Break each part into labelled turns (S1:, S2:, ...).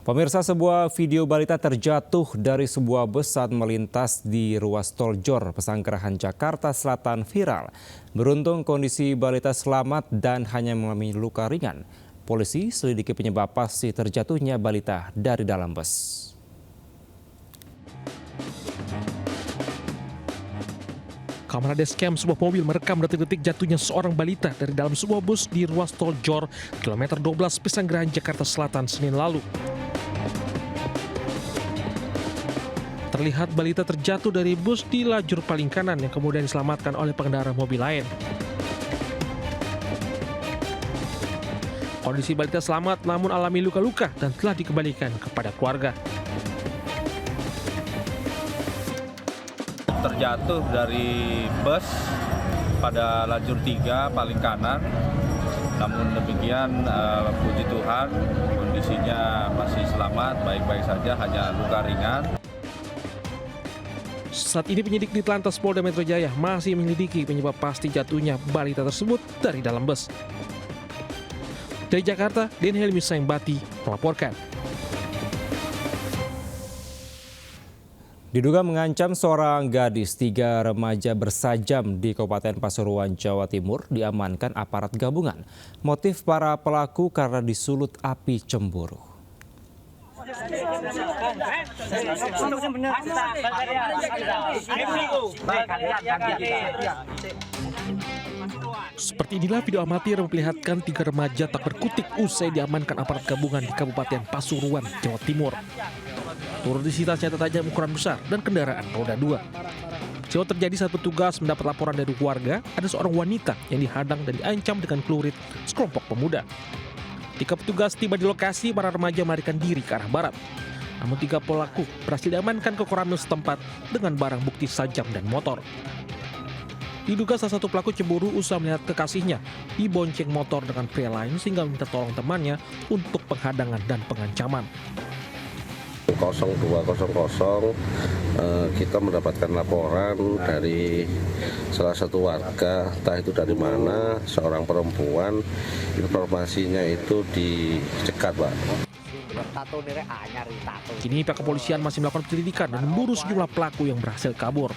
S1: Pemirsa, sebuah video balita terjatuh dari sebuah bus saat melintas di ruas tol Jor, Pesanggerahan, Jakarta Selatan viral. Beruntung kondisi balita selamat dan hanya mengalami luka ringan. Polisi selidiki penyebab pasti terjatuhnya balita dari dalam bus.
S2: Kamera dashcam sebuah mobil merekam detik-detik jatuhnya seorang balita dari dalam sebuah bus di ruas tol Jor, kilometer 12 Pesanggerahan, Jakarta Selatan, Senin lalu. Terlihat balita terjatuh dari bus di lajur paling kanan yang kemudian diselamatkan oleh pengendara mobil lain. Kondisi balita selamat namun alami luka-luka dan telah dikembalikan kepada keluarga.
S3: Terjatuh dari bus pada lajur 3 paling kanan. Namun demikian puji Tuhan kondisinya masih selamat, baik-baik saja, hanya luka ringan.
S2: Saat ini penyidik di Telantas Polda Metro Jaya masih menyelidiki penyebab pasti jatuhnya balita tersebut dari dalam bus. Dari Jakarta, Den Helmi Saimbati melaporkan.
S1: Diduga mengancam seorang gadis, 3 remaja bersajam di Kabupaten Pasuruan, Jawa Timur diamankan aparat gabungan. Motif para pelaku karena disulut api cemburu.
S2: Seperti inilah video amatir memperlihatkan 3 remaja tak berkutik usai diamankan aparat gabungan di Kabupaten Pasuruan, Jawa Timur. Turut disita senjata tajam ukuran besar dan kendaraan roda 2. Peristiwa terjadi saat petugas mendapat laporan dari warga ada seorang wanita yang dihadang dan diancam dengan celurit sekelompok pemuda. Ketika petugas tiba di lokasi, para remaja melarikan diri ke arah barat. Namun 3 pelaku berhasil diamankan ke Koramil setempat dengan barang bukti sajam dan motor. Diduga salah satu pelaku cemburu usai melihat kekasihnya dibonceng motor dengan pria lain sehingga meminta tolong temannya untuk penghadangan dan pengancaman.
S4: 0200 kita mendapatkan laporan dari salah satu warga, entah itu dari mana, seorang perempuan, informasinya itu dicegat, Pak.
S2: Kini pihak kepolisian masih melakukan penyelidikan dan memburu sejumlah pelaku yang berhasil kabur.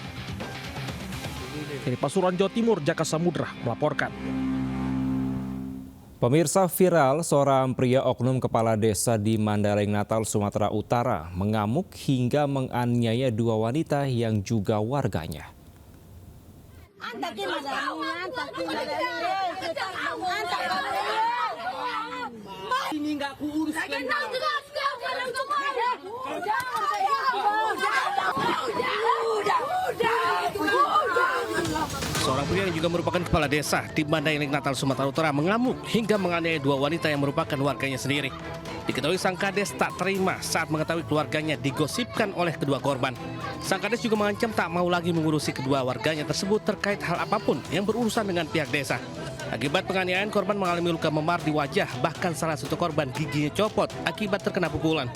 S2: Dari Pasuruan, Jawa Timur, Jaka Samudra melaporkan.
S1: Pemirsa, viral seorang pria oknum kepala desa di Mandailing Natal, Sumatera Utara mengamuk hingga menganiaya 2 wanita yang juga warganya.
S5: Ini nggak kuurus.
S6: Seorang pria yang juga merupakan kepala desa di Mandailing Natal, Sumatera Utara mengamuk hingga menganiaya 2 wanita yang merupakan warganya sendiri. Diketahui sang kades tak terima saat mengetahui keluarganya digosipkan oleh kedua korban. Sang kades juga mengancam tak mau lagi mengurusi kedua warganya tersebut terkait hal apapun yang berurusan dengan pihak desa. Akibat penganiayaan, korban mengalami luka memar di wajah, bahkan salah satu korban giginya copot akibat terkena pukulan.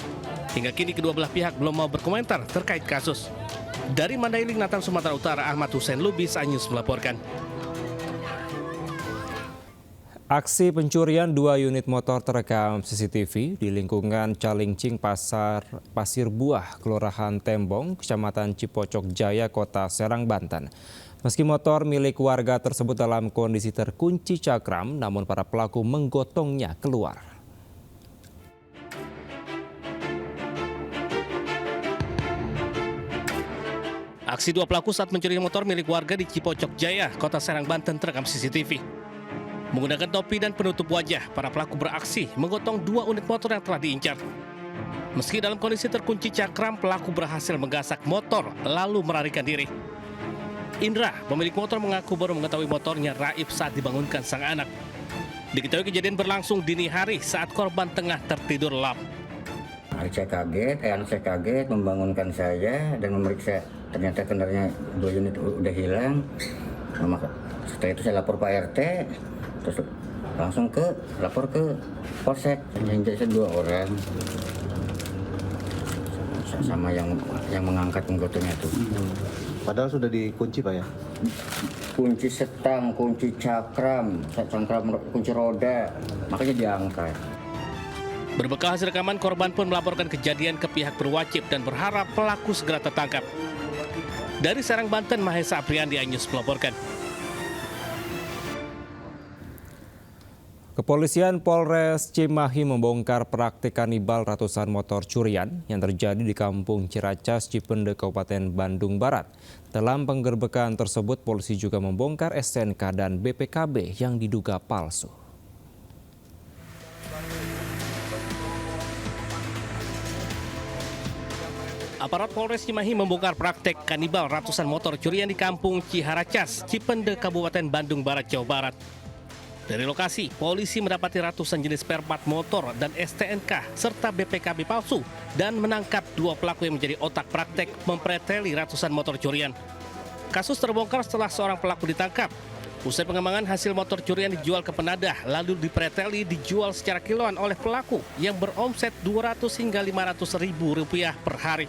S6: Hingga kini kedua belah pihak belum mau berkomentar terkait kasus. Dari Mandailing Natal, Sumatera Utara, Ahmad Hussein Lubis, Anyus melaporkan.
S1: Aksi pencurian 2 unit motor terekam CCTV di lingkungan Calincing Pasir Buah, Kelurahan Tembong, Kecamatan Cipocok Jaya, Kota Serang, Banten. Meski motor milik warga tersebut dalam kondisi terkunci cakram, namun para pelaku menggotongnya keluar.
S6: Aksi 2 pelaku saat mencuri motor milik warga di Cipocok Jaya, Kota Serang, Banten terekam CCTV. Menggunakan topi dan penutup wajah, para pelaku beraksi menggotong 2 unit motor yang telah diincar. Meski dalam kondisi terkunci cakram, pelaku berhasil menggasak motor lalu melarikan diri. Indra, pemilik motor, mengaku baru mengetahui motornya raib saat dibangunkan sang anak. Diketahui kejadian berlangsung dini hari saat korban tengah tertidur lelap.
S7: Anak saya kaget membangunkan saya dan memeriksa, ternyata kendaraannya 2 unit udah hilang. Setelah itu saya lapor Pak RT, terus langsung lapor ke Polsek. Jadi 2 orang sama yang mengangkat menggotongnya itu.
S8: Padahal sudah dikunci, Pak, ya?
S7: Kunci setang, kunci cakram, kunci roda, makanya diangkat.
S6: Berbekal hasil rekaman, korban pun melaporkan kejadian ke pihak berwajib dan berharap pelaku segera tertangkap. Dari Serang, Banten, Mahesa Apriandi, iNews melaporkan.
S1: Kepolisian Polres Cimahi membongkar praktik kanibal ratusan motor curian yang terjadi di Kampung Ciracas, Cipende, Kabupaten Bandung Barat. Dalam penggerbekan tersebut, polisi juga membongkar STNK dan BPKB yang diduga palsu.
S6: Aparat Polres Cimahi membongkar praktek kanibal ratusan motor curian di Kampung Ciharacas, Cipende, Kabupaten Bandung Barat, Jawa Barat. Dari lokasi, polisi mendapati ratusan jenis spare part motor dan STNK serta BPKB palsu dan menangkap 2 pelaku yang menjadi otak praktek mempreteli ratusan motor curian. Kasus terbongkar setelah seorang pelaku ditangkap. Usai pengembangan, hasil motor curian dijual ke penadah, lalu dipreteli dijual secara kiloan oleh pelaku yang beromset 200 hingga 500 ribu rupiah per hari.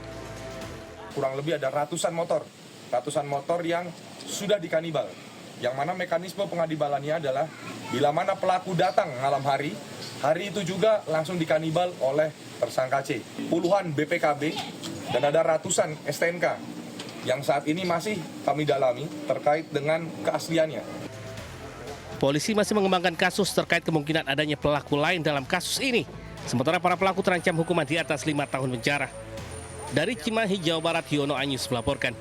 S9: Kurang lebih ada ratusan motor yang sudah dikanibal. Yang mana mekanisme pengadibalannya adalah bila mana pelaku datang malam hari itu juga langsung dikanibal oleh tersangka C. Puluhan BPKB dan ada ratusan STNK yang saat ini masih kami dalami terkait dengan keasliannya.
S6: Polisi masih mengembangkan kasus terkait kemungkinan adanya pelaku lain dalam kasus ini. Sementara para pelaku terancam hukuman di atas 5 tahun penjara. Dari Cimahi, Jawa Barat, Yono iNews melaporkan.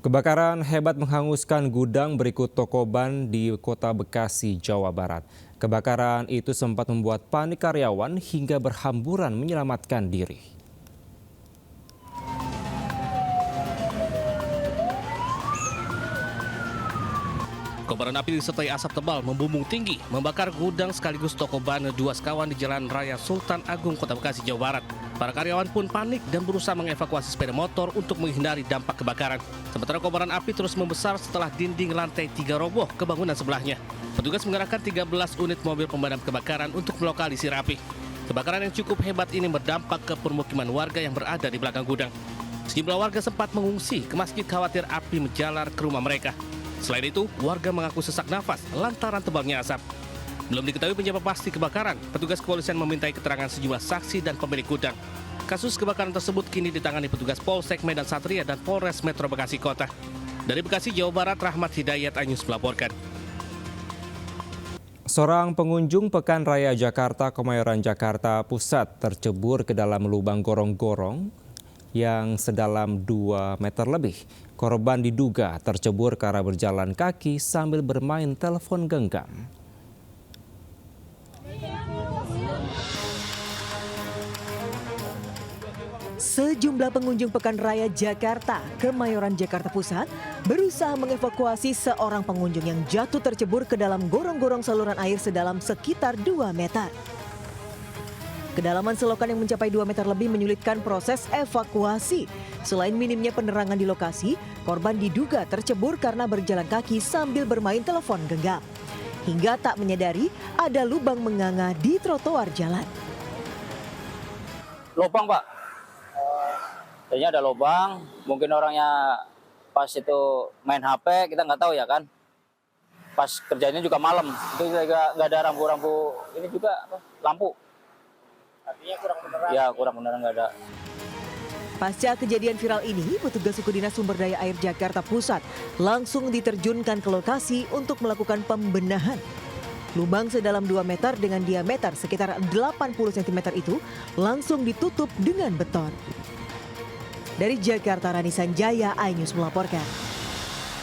S1: Kebakaran hebat menghanguskan gudang berikut toko ban di Kota Bekasi, Jawa Barat. Kebakaran itu sempat membuat panik karyawan hingga berhamburan menyelamatkan diri.
S6: Kobaran api disertai asap tebal membumbung tinggi, membakar gudang sekaligus toko ban 2 sekawan di Jalan Raya Sultan Agung, Kota Bekasi, Jawa Barat. Para karyawan pun panik dan berusaha mengevakuasi sepeda motor untuk menghindari dampak kebakaran. Sementara kobaran api terus membesar setelah dinding lantai 3 roboh ke bangunan sebelahnya. Petugas mengerahkan 13 unit mobil pemadam kebakaran untuk melokalisir api. Kebakaran yang cukup hebat ini berdampak ke permukiman warga yang berada di belakang gudang. Sejumlah warga sempat mengungsi ke masjid khawatir api menjalar ke rumah mereka. Selain itu, warga mengaku sesak nafas lantaran tebalnya asap. Belum diketahui penyebab pasti kebakaran. Petugas kepolisian memintai keterangan sejumlah saksi dan pemilik gudang. Kasus kebakaran tersebut kini ditangani petugas Polsek Medan Satria dan Polres Metro Bekasi Kota. Dari Bekasi, Jawa Barat, Rahmat Hidayat, iNews melaporkan.
S1: Seorang pengunjung Pekan Raya Jakarta, Kemayoran, Jakarta Pusat tercebur ke dalam lubang gorong-gorong yang sedalam 2 meter lebih. Korban diduga tercebur karena berjalan kaki sambil bermain telepon genggam.
S10: Sejumlah pengunjung Pekan Raya Jakarta, Kemayoran, Jakarta Pusat berusaha mengevakuasi seorang pengunjung yang jatuh tercebur ke dalam gorong-gorong saluran air sedalam sekitar 2 meter. Kedalaman selokan yang mencapai 2 meter lebih menyulitkan proses evakuasi. Selain minimnya penerangan di lokasi, korban diduga tercebur karena berjalan kaki sambil bermain telepon genggam. Hingga tak menyadari ada lubang menganga di trotoar jalan.
S11: Lubang, Pak. Kayaknya ada lubang, mungkin orangnya pas itu main HP, kita nggak tahu ya kan. Pas kerjanya juga malam, itu juga nggak ada rambu-rambu, ini juga lampu. Artinya kurang penerangan? Ya, kurang penerangan, nggak ada.
S10: Pasca kejadian viral ini, petugas suku dinas sumber daya air Jakarta Pusat langsung diterjunkan ke lokasi untuk melakukan pembenahan. Lubang sedalam 2 meter dengan diameter sekitar 80 cm itu langsung ditutup dengan beton. Dari Jakarta, Rani Sanjaya, iNews melaporkan.